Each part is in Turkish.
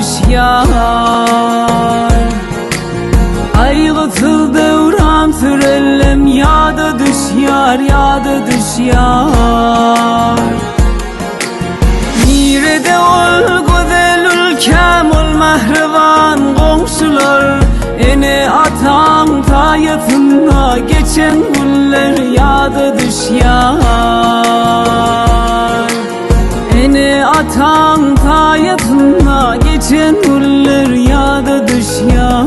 düşyar. Aygıtıl devram sürellem yada düşyar, yada düşyar. Nirede ol güzel ülkem ol mehriban komşular, ene atan tayatında geçen güller yada düşyar. Ene atan tayatında geçen güller yada düşyar.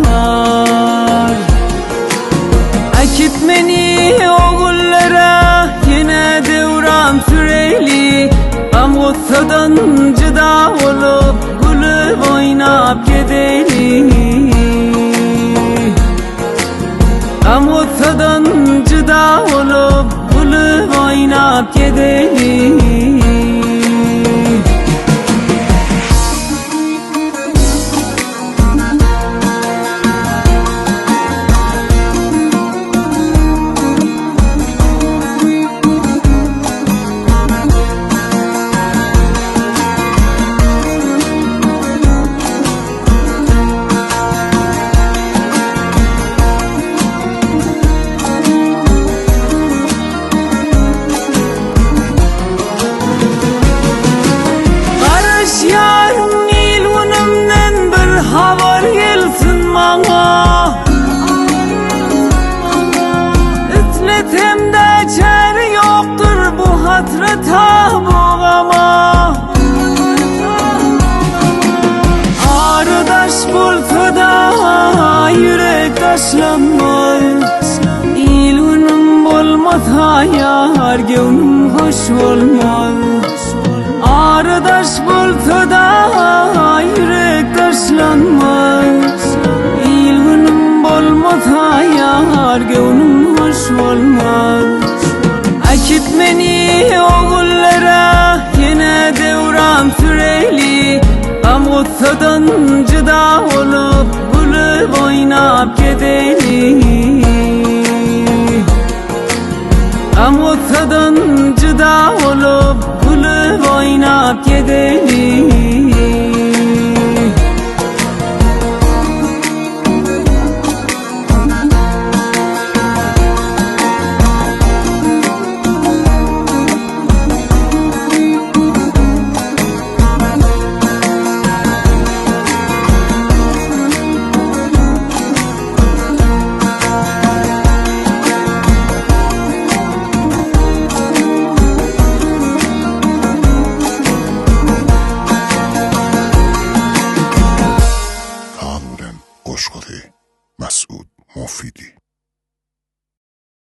Akitmeni o güllere yine devran süreyli, gam gutsadan cıda olup gülüp oynap gideyli. Gam gutsadan cıda olup gülüp oynap gideyli. Ütletemde çare yoktur bu hatrata boğama. Ağrıdaş bulsa da yürek taşlanmaz. İlunum olmasa yar gönlüm hoş olmaz. Ağrıdaş bulsa da yürek taşlanmaz. İlunum olmasa yar gönlüm hoş olmaz. Akitmeni o güllere yine devran süreyli, gam gutsadan cıda olup gülüp oynap gideyli. Gam gutsadan cıda olup gülüp oynap gideyli.